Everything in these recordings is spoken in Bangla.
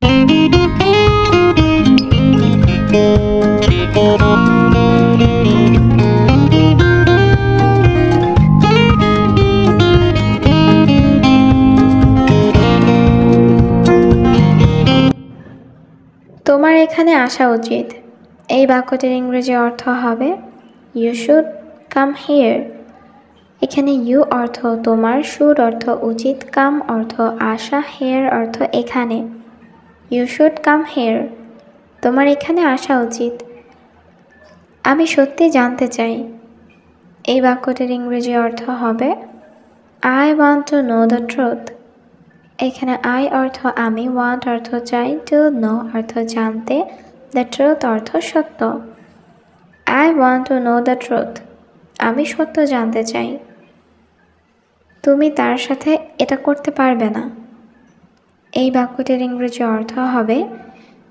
তোমার এখানে আসা উচিত। এই বাক্যটির ইংরেজি অর্থ হবে ইউ শুড কাম হিয়ার। এখানে ইউ অর্থ তোমার, শুড অর্থ উচিত, কাম অর্থ আসা, হেয়ার অর্থ এখানে। You should come here. তোমার এখানে আসা উচিত। আমি সত্যি জানতে চাই। এই বাক্যটির ইংরেজি অর্থ হবে I want to know the truth. এখানে আই অর্থ আমি, ওয়ান্ট অর্থ চাই, টু নো অর্থ জানতে, দ্য ট্রুথ অর্থ সত্য। I want to know the truth. আমি সত্য জানতে চাই। তুমি তার সাথে এটা করতে পারবে না। এই বাক্যটির ইংরেজি অর্থ হবে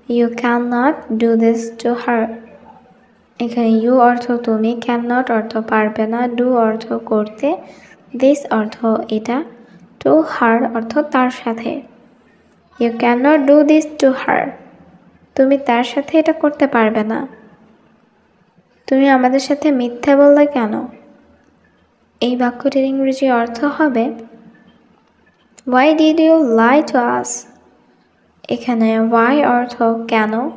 you can not do this to her. এখানে ইউ অর্থ তুমি, ক্যান নট অর্থ পারবে না, ডু অর্থ করতে, দিস অর্থ এটা, টু হার অর্থ তার সাথে। You can not do this to her. তুমি তার সাথে এটা করতে পারবে না। তুমি আমাদের সাথে মিথ্যা বললে কেন? এই বাক্যটির ইংরেজি অর্থ হবে Why did you lie to us? এখানে why অর্থ কেন,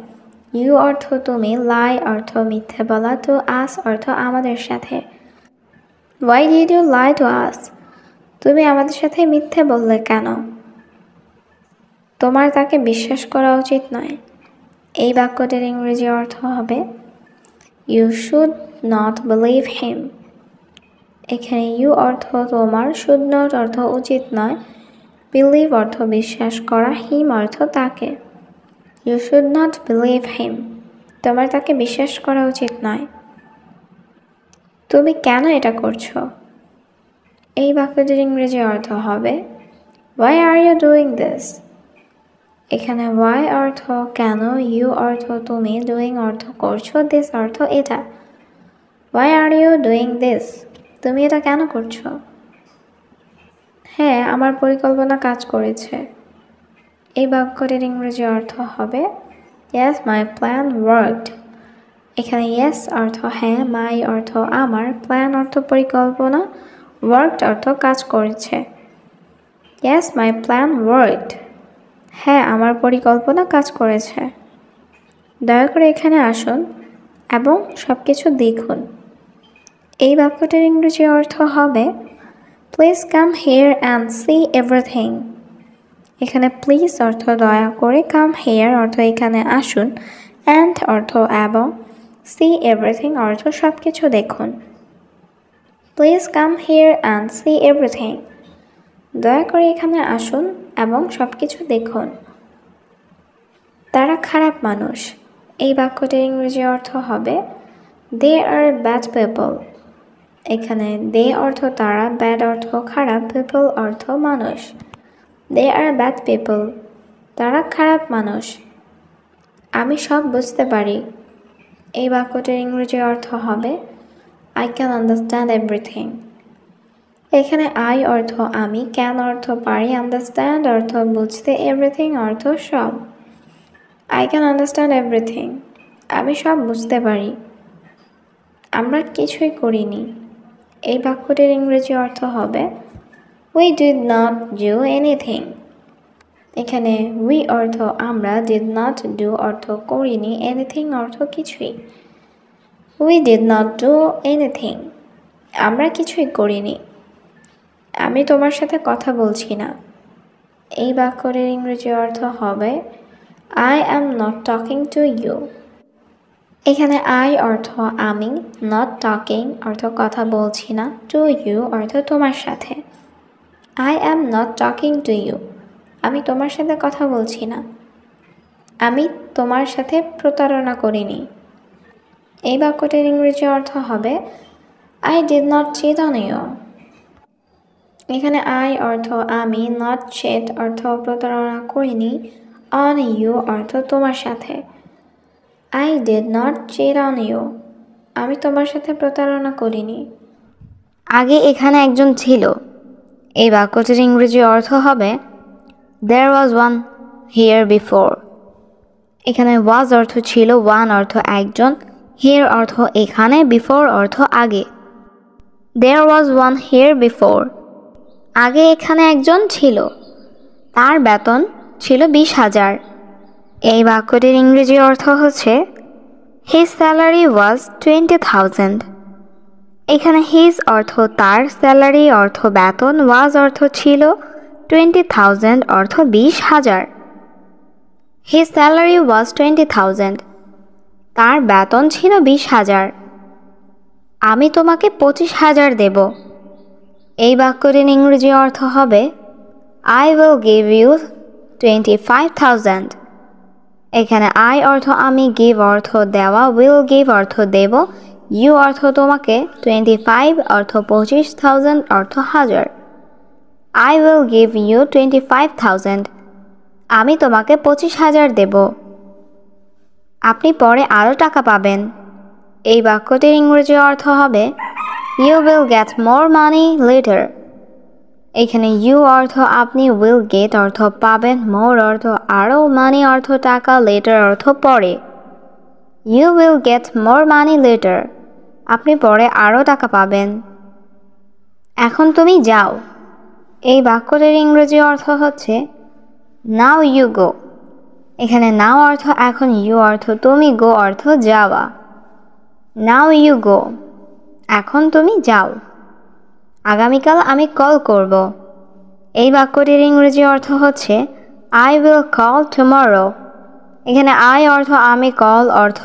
ইউ অর্থ তুমি, lie অর্থ মিথ্যে বলা, to us অর্থ আমাদের সাথে। Why did you lie to us? তুমি আমাদের সাথে মিথ্যে বললে কেন? তোমার তাকে বিশ্বাস করা উচিত নয়। এই বাক্যটির ইংরেজি অর্থ হবে You should not believe him. এখানে ইউ অর্থ তোমার, শুড নট অর্থ উচিত নয়, বিলিভ অর্থ বিশ্বাস করা, হিম অর্থ তাকে। You should not believe him. তোমার তাকে বিশ্বাস করা উচিত নয়। তুমি কেন এটা করছো? এই বাক্যটির ইংরেজি অর্থ হবে Why are you doing this? এখানে why অর্থ কেন, ইউ অর্থ তুমি, ডুইং অর্থ করছো, দিস অর্থ এটা। Why are you doing this? তুমি এটা কেন করছো? হ্যাঁ, আমার পরিকল্পনা কাজ করেছে। এই বাক্যটির ইংরেজি অর্থ হবে Yes, my plan worked. এখানে yes অর্থ হ্যাঁ, my অর্থ আমার, plan অর্থ পরিকল্পনা, worked অর্থ কাজ করেছে। Yes, my plan worked. হ্যাঁ, আমার পরিকল্পনা কাজ করেছে। দয়া করে এখানে আসুন এবং সব কিছু দেখুন। এই বাক্যটির ইংরেজি অর্থ হবে Please come here and see everything. এখানে প্লিজ অর্থ দয়া করে, come here অর্থ এখানে আসুন, and অর্থ এবং, see everything অর্থ সব কিছু দেখুন। Please come here and see everything. দয়া করে এখানে আসুন এবং সব কিছু দেখুন। তারা খারাপ মানুষ। এই বাক্যটির ইংরেজি অর্থ হবে They are bad people. এখানে they অর্থ তারা, bad অর্থ খারাপ, people অর্থ মানুষ। They are bad people. তারা খারাপ মানুষ। আমি সব বুঝতে পারি। এই বাক্যটির ইংরেজি অর্থ হবে I can understand everything. এখানে I অর্থ আমি, can অর্থ পারি, understand অর্থ বুঝতে, everything অর্থ সব। I can understand everything. আমি সব বুঝতে পারি। আমরা কিছুই করিনি। এই বাক্যটির ইংরেজি অর্থ হবে We did not do anything. এখানে we অর্থ আমরা, did not do অর্থ করিনি, anything অর্থ কিছুই। We did not do anything. আমরা কিছুই করিনি। আমি তোমার সাথে কথা বলছি না। এই বাক্যটির ইংরেজি অর্থ হবে I am not talking to you. এখানে I অর্থ আমি, not talking অর্থ কথা বলছি না, to you অর্থ তোমার সাথে। I am not talking to you. আমি তোমার সাথে কথা বলছি না। আমি তোমার সাথে প্রতারণা করিনি। এই বাক্যটির ইংরেজি অর্থ হবে I did not cheat on you. এখানে I অর্থ আমি, not cheat অর্থ প্রতারণা করিনি, on you অর্থ তোমার সাথে। I did not cheat on you. আমি তোমার সাথে প্রতারণা করিনি। আগে এখানে একজন ছিল। এই বাক্যটির ইংরেজি অর্থ হবে There was one here before। এখানে was অর্থ ছিল, one অর্থ একজন, here অর্থ এখানে, before অর্থ আগে। There was one here before। আগে এখানে একজন ছিল, তার বেতন ছিল 20,000। এই বাক্যটির ইংরেজি অর্থ হচ্ছে his salary was 20,000। এখানে his অর্থ তার, salary অর্থ বেতন, was অর্থ ছিল, 20,000 অর্থ 20,000। His salary was 20,000। তার বেতন ছিল 20,000। আমি তোমাকে 25,000 দেব। এই বাক্যটির ইংরেজি অর্থ হবে I will give you 25,000। এখানে I অর্থ আমি, give অর্থ দেওয়া, will give অর্থ দেব, you অর্থ তোমাকে, 25 অর্থ 25,000 অর্থ হাজার। I will give you 25,000। আমি তোমাকে 25,000 দেব। আপনি পরে আরও টাকা পাবেন। এই বাক্যটির ইংরেজি অর্থ হবে You will get more money later। এখানে you অর্থ আপনি, will get অর্থ পাবেন, more অর্থ আরও, money অর্থ টাকা, later অর্থ পরে। You will get more money later। আপনি পরে আরও টাকা পাবেন। এখন তুমি যাও। এই বাক্যটির ইংরেজি অর্থ হচ্ছে Now you go। এখানে now অর্থ এখন, you অর্থ তুমি, go অর্থ যাওয়া। Now you go। এখন তুমি যাও। আগামীকাল আমি কল করব। এই বাক্যটির ইংরেজি অর্থ হচ্ছে I will call tomorrow। এখানে I অর্থ আমি, call অর্থ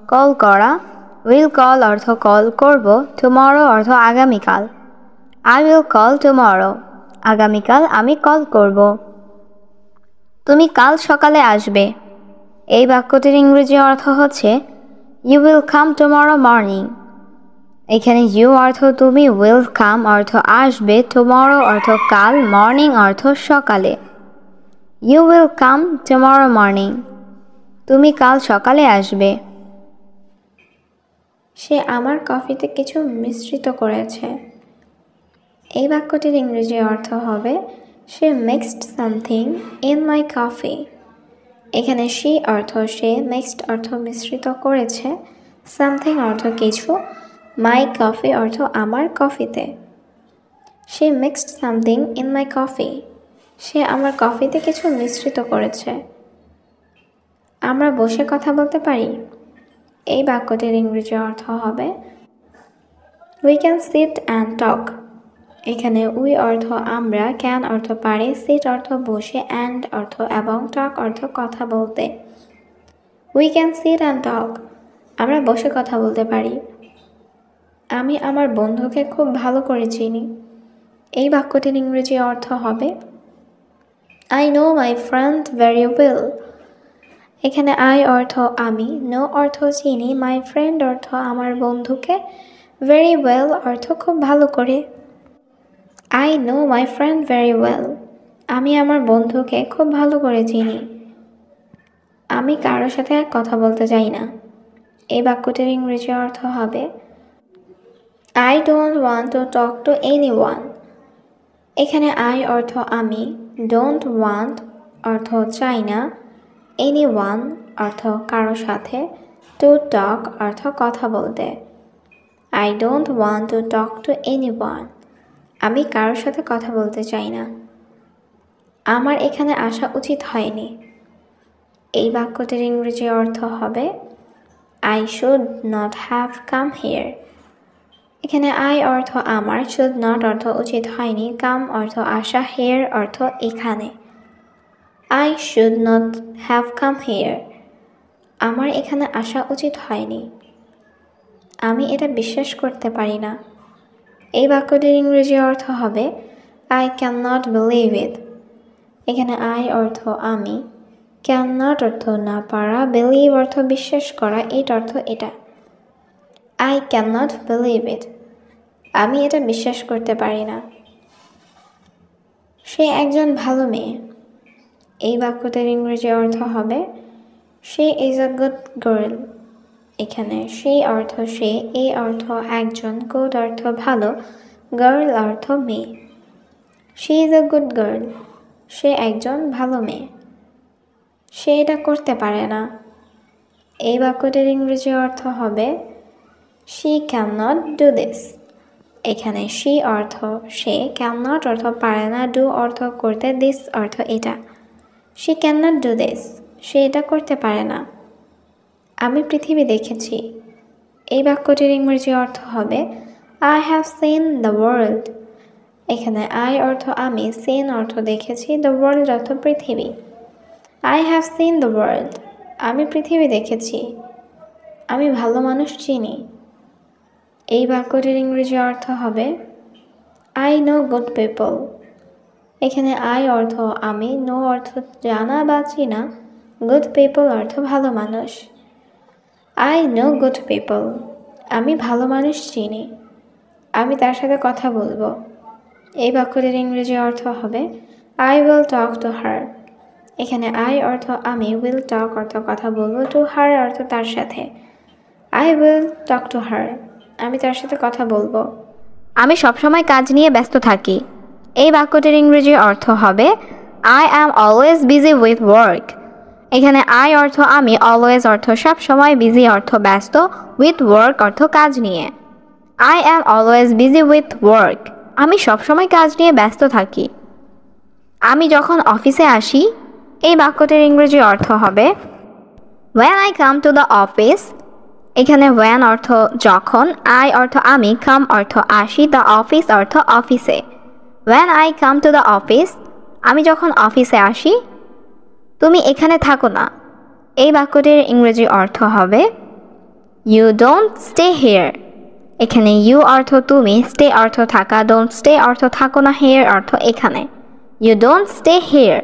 কল করা, will call অর্থ কল করব, tomorrow অর্থ আগামীকাল। I will call tomorrow। আগামীকাল আমি কল করব। তুমি কাল সকালে আসবে। এই বাক্যটির ইংরেজি অর্থ হচ্ছে You will come tomorrow morning। এখানে you অর্থ তুমি, will come অর্থ আসবে, tomorrow অর্থ কাল, morning অর্থ সকালে। You will come tomorrow morning। তুমি কাল সকালে আসবে। সে আমার কফিতে কিছু মিশ্রিত করেছে। এই বাক্যটির ইংরেজি অর্থ হবে She mixed something in my coffee। এখানে she অর্থ সে, mixed অর্থ মিশ্রিত করেছে, something অর্থ কিছু, my coffee অর্থ আমার কফিতে। She mixed something in my coffee। সে আমার কফিতে কিছু মিশ্রিত করেছে। আমরা বসে কথা বলতে পারি। এই বাক্যটির ইংরেজি অর্থ হবে We can sit and talk। এখানে we অর্থ আমরা, can অর্থ পারে, sit অর্থ বসে, and অর্থ এবং, talk অর্থ কথা বলতে। We can sit and talk। আমরা বসে কথা বলতে পারি। আমি আমার বন্ধুকে খুব ভালো করে চিনি। এই বাক্যটির ইংরেজি অর্থ হবে I know my friend very well। এখানে I অর্থ আমি, know অর্থ চিনি, my friend অর্থ আমার বন্ধুকে, very well অর্থ খুব ভালো করে। I know my friend very well। আমি আমার বন্ধুকে খুব ভালো করে চিনি। আমি কারোর সাথে কথা বলতে চাই না। এই বাক্যটির ইংরেজি অর্থ হবে I don't want to talk to anyone। এখানে I অর্থ আমি, don't want অর্থ চাই না, anyone অর্থ কারোর সাথে, to talk অর্থ কথা বলতে। I don't want to talk to anyone। আমি কারোর সাথে কথা বলতে চাই না। আমার এখানে আসা উচিত হয়নি। এই বাক্যটির ইংরেজি অর্থ হবে I should not have come here। এখানে I অর্থ আমার, should not অর্থ উচিত হয়নি, come অর্থ আসা, here অর্থ এখানে। I should not have come here। আমার এখানে আসা উচিত হয়নি। আমি এটা বিশ্বাস করতে পারি না। এই বাক্যটির ইংরেজি অর্থ হবে I cannot believe it। এখানে I অর্থ আমি, cannot অর্থ না পারা, believe অর্থ বিশ্বাস করা, it অর্থ এটা। I cannot believe it। আমি এটা বিশ্বাস করতে পারি না। সে একজন ভালো মেয়ে। এই বাক্যটির ইংরেজি অর্থ হবে She is a good girl। এখানে she অর্থ সে, a অর্থ একজন, good অর্থ ভালো, girl অর্থ মেয়ে। She is a good girl। সে একজন ভালো মেয়ে। সে এটা করতে পারে না। এই বাক্যটির ইংরেজি অর্থ হবে she cannot do this। এখানে she অর্থ সে, cannot অর্থ পারে না, do অর্থ করতে, this অর্থ এটা। she cannot do this, সে এটা করতে পারে না। আমি পৃথিবী দেখেছি। এই বাক্যটির ইংরেজি অর্থ হবে I have seen the world। এখানে I অর্থ আমি, seen অর্থ দেখেছি, the world অর্থ পৃথিবী। I have seen the world, আমি পৃথিবী দেখেছি। আমি ভালো মানুষ চিনি। এই বাক্যটির ইংরেজি অর্থ হবে I know good people। এখানে I অর্থ আমি, know অর্থ জানা বা চিনা, good people অর্থ ভালো মানুষ। I know good people, আমি ভালো মানুষ চিনি। আমি তার সাথে কথা বলবো। এই বাক্যটির ইংরেজি অর্থ হবে I will talk to her। এখানে I অর্থ আমি, will talk অর্থ কথা বলবো, to her অর্থ তার সাথে। I will talk to her, আমি তার সাথে কথা বলবো। আমি সবসময় কাজ নিয়ে ব্যস্ত থাকি। এই বাক্যটির ইংরেজি অর্থ হবে I am always busy with work। এখানে I অর্থ আমি, always অর্থ সবসময়, busy অর্থ ব্যস্ত, with work অর্থ কাজ নিয়ে। I am always busy with work, আমি সবসময় কাজ নিয়ে ব্যস্ত থাকি। আমি যখন অফিসে আসি। এই বাক্যটির ইংরেজি অর্থ হবে when I come to the office। এখানে when অর্থ যখন, I অর্থ আমি, come অর্থ আসি, the office অর্থ অফিসে। when I come to the office, আমি যখন অফিসে আসি। তুমি এখানে থাকো না। এই বাক্যটির ইংরেজি অর্থ হবে you don't stay here। এখানে you অর্থ তুমি, stay অর্থ থাকা, don't stay অর্থ থাকো না, here অর্থ এখানে। you don't stay here,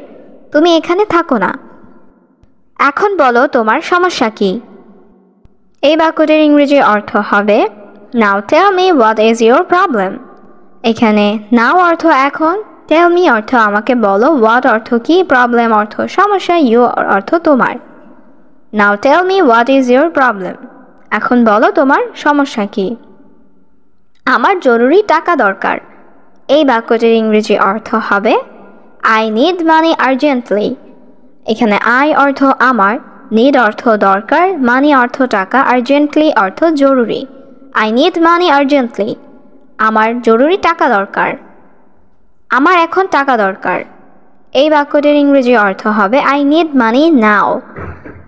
তুমি এখানে থাকো না। এখন বলো তোমার সমস্যা কি। এই বাক্যটির ইংরেজি অর্থ হবে now tell me what is your problem। এখানে now অর্থ এখন, tell me অর্থ আমাকে বলো, what অর্থ কি, problem অর্থ সমস্যা, you অর্থ তোমার। now tell me what is your problem, এখন বলো তোমার সমস্যা কি। আমার জরুরি টাকা দরকার। এই বাক্যটির ইংরেজি অর্থ হবে I need money urgently। এখানে I অর্থ আমার, need অর্থ দরকার, money অর্থ টাকা, urgently অর্থ জরুরি। I need money urgently, আমার জরুরি টাকা দরকার। আমার এখন টাকা দরকার। এই বাক্যটির ইংরেজি অর্থ হবে I need money now।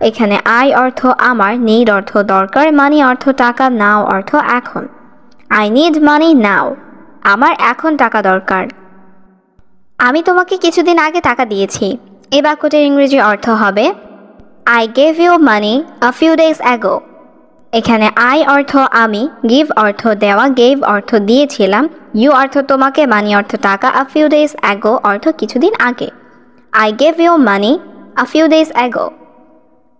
এখানে I অর্থ আমার, need অর্থ দরকার, money অর্থ টাকা, now অর্থ এখন। I need money now, আমার এখন টাকা দরকার। আমি তোমাকে কিছুদিন আগে টাকা দিয়েছি। এই বাক্যটির ইংরেজি অর্থ হবে I gave you money a few days ago। এখানে I অর্থ আমি, give অর্থ দেওয়া, gave অর্থ দিয়েছিলাম, you অর্থ তোমাকে, money অর্থ টাকা, a few days ago অর্থ কিছুদিন আগে। I gave you money a few days ago,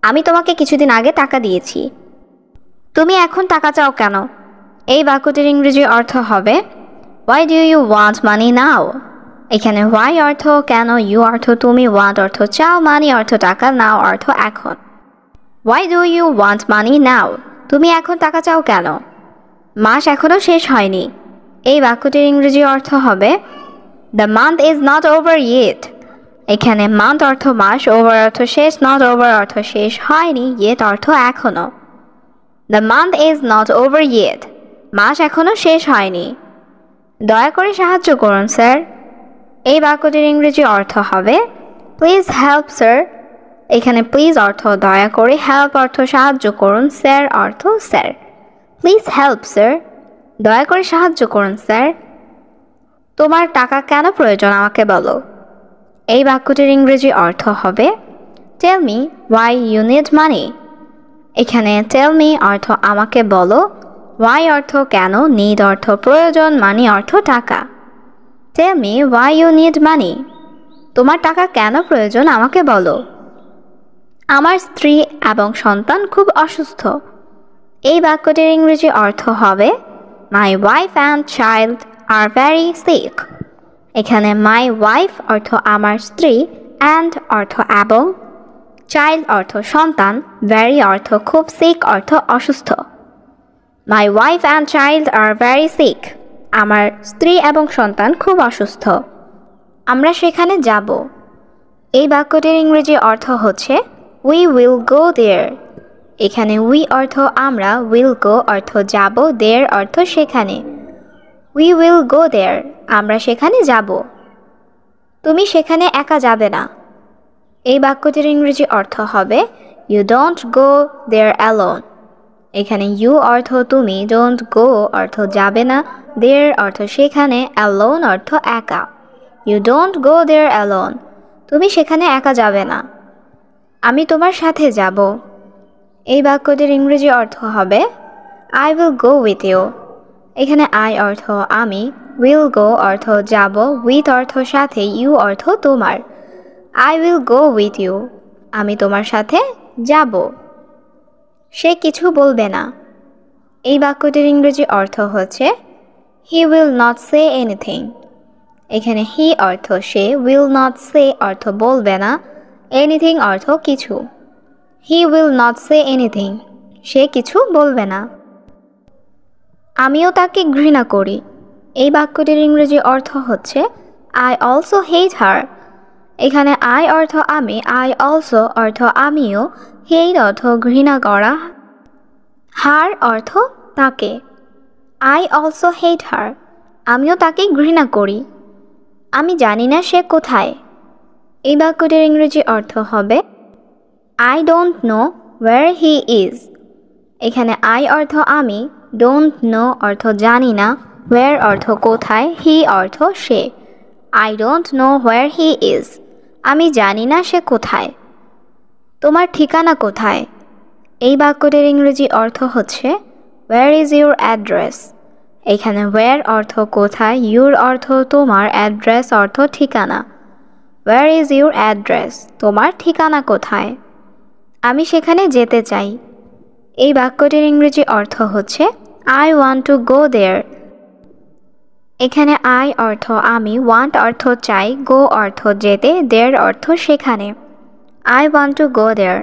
আমি তোমাকে কিছুদিন আগে টাকা দিয়েছি। তুমি এখন টাকা চাও কেন। এই বাক্যটির ইংরেজি অর্থ হবে Why do you want money now? এখানে why অর্থ কেন, you অর্থ তুমি, want অর্থ চাও, money অর্থ টাকা, now অর্থ এখন। Why do you want money now? তুমি এখন টাকা চাও কেন। মাস এখনো শেষ হয়নি। এই বাক্যটির ইংরেজি অর্থ হবে The month is not over yet। এখানে month অর্থ মাস, over অর্থ শেষ, not over অর্থ শেষ হয়নি, yet অর্থ এখনো। The month is not over yet, মাস এখনো শেষ হয়নি। দয়া করে সাহায্য করুন স্যার। এই বাক্যটির ইংরেজি অর্থ হবে প্লিজ হেল্প স্যার। এখানে প্লিজ অর্থ দয়া করে, হেল্প অর্থ সাহায্য করুন, স্যার অর্থ স্যার। প্লিজ হেল্প স্যার, দয়া করে সাহায্য করুন স্যার। তোমার টাকা কেন প্রয়োজন আমাকে বলো। এই বাক্যটির ইংরেজি অর্থ হবে tell me why you need money. এখানে টেল মি অর্থ আমাকে বলো, ওয়াই অর্থ কেন, নিড অর্থ প্রয়োজন, মানি অর্থ টাকা। Tell me why you need money, তোমার টাকা কেন প্রয়োজন আমাকে বলো। আমার স্ত্রী এবং সন্তান খুব অসুস্থ। এই বাক্যটির ইংরেজি অর্থ হবে my wife and child are very sick. এখানে মাই ওয়াইফ অর্থ আমার স্ত্রী, অ্যান্ড অর্থ এবং, চাইল্ড অর্থ সন্তান, ভেরি অর্থ খুব, সিক অর্থ অসুস্থ। My wife and child are very sick, আমার স্ত্রী এবং সন্তান খুব অসুস্থ। আমরা সেখানে যাব। এই বাক্যটির ইংরেজি অর্থ হচ্ছে উই উইল গো দেয়ার। এখানে উই অর্থ আমরা, উইল গো অর্থ যাব, দেয়ার অর্থ সেখানে। উই উইল গো দেয়ার, আমরা সেখানে যাব। তুমি সেখানে একা যাবে না। এই বাক্যটির ইংরেজি অর্থ হবে you don't go there alone. এখানে ইউ অর্থ তুমি, ডোন্ট গো অর্থ যাবে না, দেয়ার অর্থ সেখানে, অ্যালোন অর্থ একা। You don't go there alone, তুমি সেখানে একা যাবে না। আমি তোমার সাথে যাব। এই বাক্যটির ইংরেজি অর্থ হবে I will go with you. এখানে আই অর্থ আমি, উইল গো অর্থ যাব, উইথ অর্থ সাথে, ইউ অর্থ তোমার। I will go with you, আমি তোমার সাথে যাব। সে কিছু বলবে না। এই বাক্যটির ইংরেজি অর্থ হচ্ছে হি উইল নট সে এনিথিং। এখানে হি অর্থ সে, উইল নট সে অর্থ বলবে না, এনিথিং অর্থ কিছু। He will not say anything, সে কিছু বলবে না। আমিও তাকে ঘৃণা করি। এই বাক্যটির ইংরেজি অর্থ হচ্ছে আই অলসো হেট হার। এখানে আই অর্থ আমি, আই অলসো অর্থ আমিও, হেট অর্থ ঘৃণা করা, হার অর্থ তাকে। আই অলসো হেট হার, আমিও তাকে ঘৃণা করি। আমি জানি না সে কোথায়। এই বাক্যটির ইংরেজি অর্থ হবে I don't know where he is. এখানে আই অর্থ আমি, ডোন্ট নো অর্থ জানি না, ওয়্যার অর্থ কোথায়, হি অর্থ সে। I don't know where he is, আমি জানি না সে কোথায়। তোমার ঠিকানা কোথায়? এই বাক্যটির ইংরেজি অর্থ হচ্ছে ওয়্যার ইজ ইউর অ্যাড্রেস। এখানে ওয়্যার অর্থ কোথায়, ইউর অর্থ তোমার, অ্যাড্রেস অর্থ ঠিকানা। ওয়্যার ইজ ইউর অ্যাড্রেস, তোমার ঠিকানা কোথায়? আমি সেখানে যেতে চাই। এই বাক্যটির ইংরেজি অর্থ হচ্ছে আই ওয়ান্ট টু গো দেয়ার। এখানে আই অর্থ আমি, ওয়ান্ট অর্থ চাই, গো অর্থ যেতে, দেয়ার অর্থ সেখানে। আই ওয়ান্ট টু গো দেয়ার,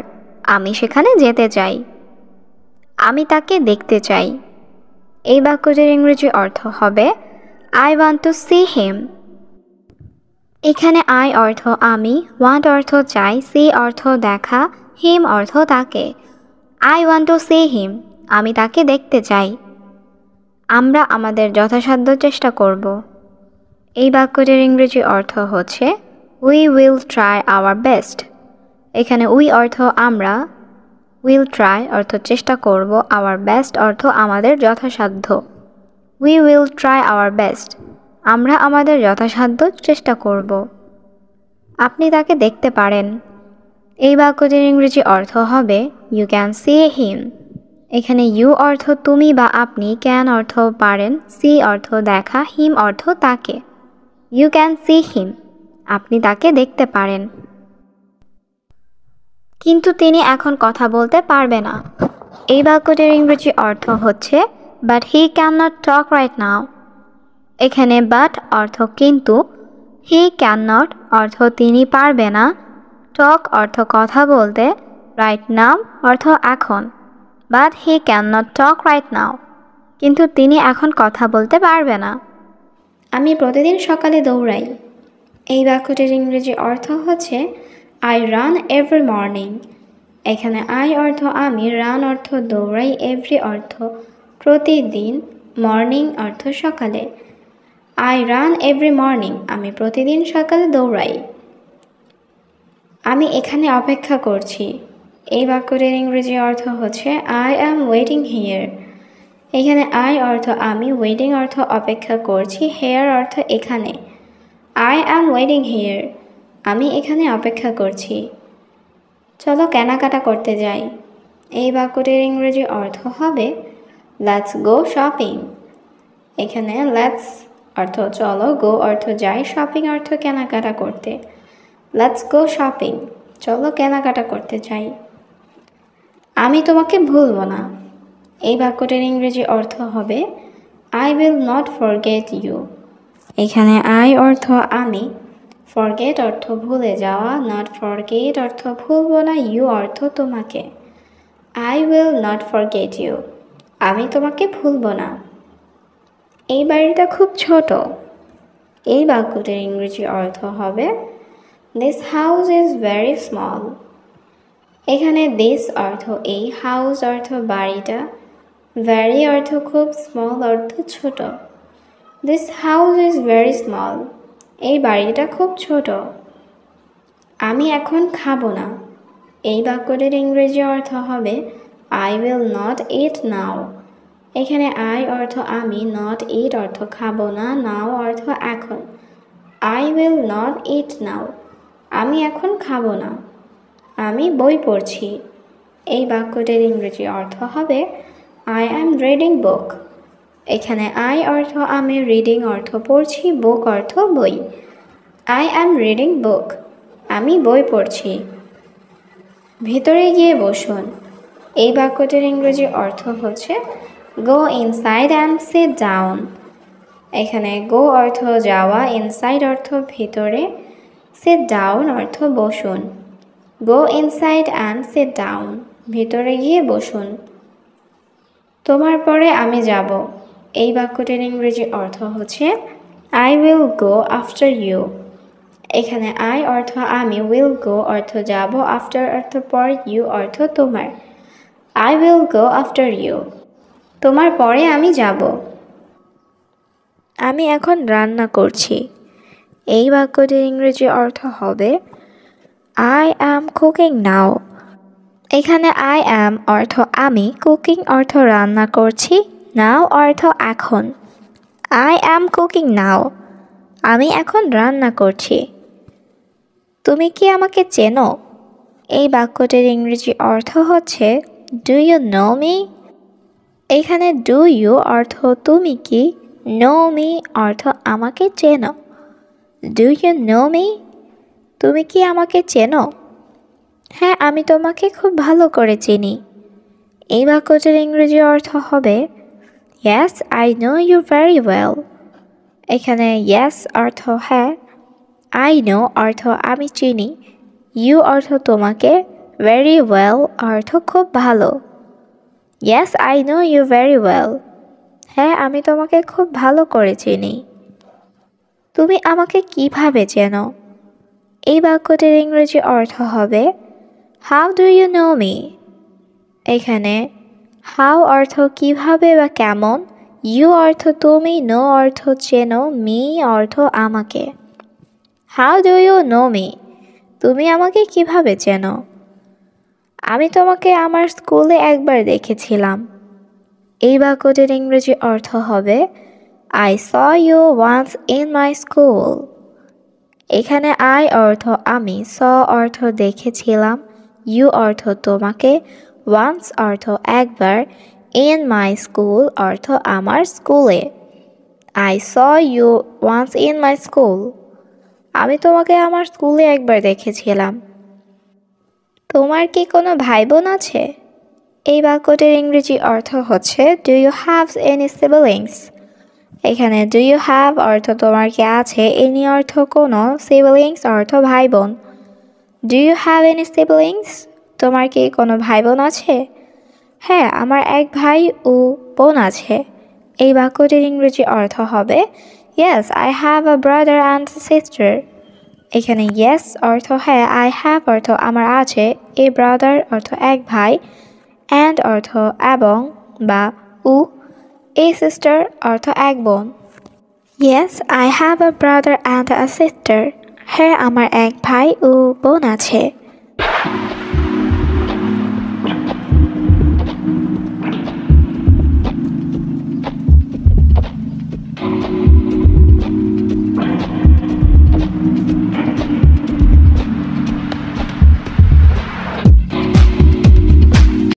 আমি সেখানে যেতে চাই। আমি তাকে দেখতে চাই। এই বাক্যটির ইংরেজি অর্থ হবে I want to see him. এখানে আই অর্থ আমি, ওয়ান্ট অর্থ চাই, সি অর্থ দেখা, হিম অর্থ তাকে। I want to see him, আমি তাকে দেখতে চাই। আমরা আমাদের যথাসাধ্য চেষ্টা করব। এই বাক্যটির ইংরেজি অর্থ হচ্ছে we will try our best. এখানে উই অর্থ আমরা, উইল ট্রাই অর্থ চেষ্টা করব, আওয়ার বেস্ট অর্থ আমাদের যথাসাধ্য। We will try our best, আমরা আমাদের যথাসাধ্য চেষ্টা করব। আপনি তাকে দেখতে পারেন। এই বাক্যটির ইংরেজি অর্থ হবে ইউ ক্যান সি হিম। এখানে ইউ অর্থ তুমি বা আপনি, ক্যান অর্থ পারেন, সি অর্থ দেখা, হিম অর্থ তাকে। ইউ ক্যান সি হিম, আপনি তাকে দেখতে পারেন। কিন্তু তিনি এখন কথা বলতে পারবে না। এই বাক্যটির ইংরেজি অর্থ হচ্ছে but he can not talk right now. এখানে বাট অর্থ কিন্তু, হি ক্যান নট অর্থ তিনি পারবে না, টক অর্থ কথা বলতে, রাইট নাও অর্থ এখন। But he can not talk right now, কিন্তু তিনি এখন কথা বলতে পারবে না। আমি প্রতিদিন সকালে দৌড়াই। এই বাক্যটির ইংরেজি অর্থ হচ্ছে আই রান এভরি মর্নিং। এখানে আই অর্থ আমি, রান অর্থ দৌড়াই, এভরি অর্থ প্রতিদিন, মর্নিং অর্থ সকালে। আই রান এভরি মর্নিং, আমি প্রতিদিন সকালে দৌড়াই। আমি এখানে অপেক্ষা করছি। এই বাক্যটির ইংরেজি অর্থ হচ্ছে আই অ্যাম ওয়েটিং হিয়ার। এখানে আই অর্থ আমি, ওয়েটিং অর্থ অপেক্ষা করছি, হেয়ার অর্থ এখানে। আই অ্যাম ওয়েটিং হিয়ার, আমি এখানে অপেক্ষা করছি। চলো কেনাকাটা করতে যাই। এই বাক্যটির ইংরেজি অর্থ হবে লেটস গো শপিং। এখানে লেটস অর্থ চলো, গো অর্থ যাই, শপিং অর্থ কেনাকাটা করতে। লেটস গো শপিং, চলো কেনাকাটা করতে যাই। আমি তোমাকে ভুলব না। এই বাক্যটির ইংরেজি অর্থ হবে I will not forget you. এখানে আই অর্থ আমি, ফরগেট অর্থ ভুলে যাওয়া, নট ফরগেট অর্থ ভুলব না, ইউ অর্থ তোমাকে। I will not forget you, আমি তোমাকে ভুলব না। এই বাড়িটা খুব ছোট। এই বাক্যটির ইংরেজি অর্থ হবে This house is very small. এখানে this অর্থ এই, house অর্থ বাড়িটা, very অর্থ খুব, small অর্থ ছোট। This house is very small. এই বাড়িটা খুব ছোট। আমি এখন খাবো না। এই বাক্যটির ইংরেজি অর্থ হবে I will not eat now. এখানে I অর্থ আমি, not eat অর্থ খাবো না, now অর্থ এখন। I will not eat now. আমি এখন খাবো না। আমি বই পড়ছি। এই বাক্যটির ইংরেজি অর্থ হবে I am reading book. এখানে I অর্থ আমি, reading অর্থ পড়ছি, book অর্থ বই। I am reading book. আমি বই পড়ছি। ভিতরে গিয়ে বসুন। এই বাক্যটির ইংরেজি অর্থ হচ্ছে go inside and sit down. এখানে go অর্থ যাওয়া, inside অর্থ ভিতরে, sit down অর্থ বসুন। go inside and sit down. ভিতরে গিয়ে বসুন। তোমার পরে আমি যাব। এই বাক্যটির ইংরেজি অর্থ হচ্ছে I will go after you. এখানে I অর্থ আমি, will go অর্থ যাব, after অর্থ পর, you অর্থ তোমার। I will go after you. তোমার পরে আমি যাব। আমি এখন রান্না করছি। এই বাক্যটির ইংরেজি অর্থ হবে I am cooking now. এখানে I am অর্থ আমি, cooking অর্থ রান্না করছি, now অর্থ এখন। I am cooking now. আমি এখন রান্না করছি। তুমি কি আমাকে চেনো? এই বাক্যটির ইংরেজি অর্থ হচ্ছে Do you know me? এখানে do you অর্থ তুমি কি, know me অর্থ আমাকে চেনো। Do you know me? তুমি কি আমাকে চেনো? হ্যাঁ, আমি তোমাকে খুব ভালো করে চিনি। এই বাক্যটির ইংরেজি অর্থ হবে Yes, I know you very well. এখানে yes অর্থ হ্যাঁ, I know অর্থ আমি চিনি, you অর্থ তোমাকে, very well অর্থ খুব ভালো। Yes, I know you very well. হ্যাঁ, আমি তোমাকে খুব ভালো করে চিনি। তুমি আমাকে কিভাবে চেনো? এই বাক্যটির ইংরেজি অর্থ হবে How do you know me? এখানে how অর্থ কিভাবে বা কেমন, you অর্থ তুমি, know অর্থ চেনো, me অর্থ আমাকে। How do you know me? তুমি আমাকে কিভাবে চেনো? আমি তোমাকে আমার স্কুলে একবার দেখেছিলাম। এই বাক্যটির ইংরেজি অর্থ হবে I saw you once in my school. এখানে I অর্থ আমি, saw অর্থ দেখেছিলাম, you অর্থ তোমাকে, once অর্থ একবার, in my school অর্থ আমার স্কুলে। I saw you once in my school. আমি তোমাকে আমার স্কুলে একবার দেখেছিলাম। তোমার কি কোনো ভাই বোন আছে? এই বাক্যটির ইংরেজি অর্থ হচ্ছে Do you have any siblings? এখানে do you have অর্থ তোমার কি আছে, any অর্থ কোনো, siblings অর্থ ভাই বোন। Do you have any siblings? তোমার কি কোনো ভাই বোন আছে? হ্যাঁ, আমার এক ভাই ও বোন আছে। এই বাক্যটির ইংরেজি অর্থ হবে Yes, I have a brother and a sister. এখানে yes অর্থ হ্যাঁ, I have অর্থ আমার আছে, a brother অর্থ এক ভাই, and অর্থ এবং বা ও, a sister অর্থ এক বোন। Yes, I have a brother and a sister. হ্যাঁ, আমার এক ভাই ও বোন আছে।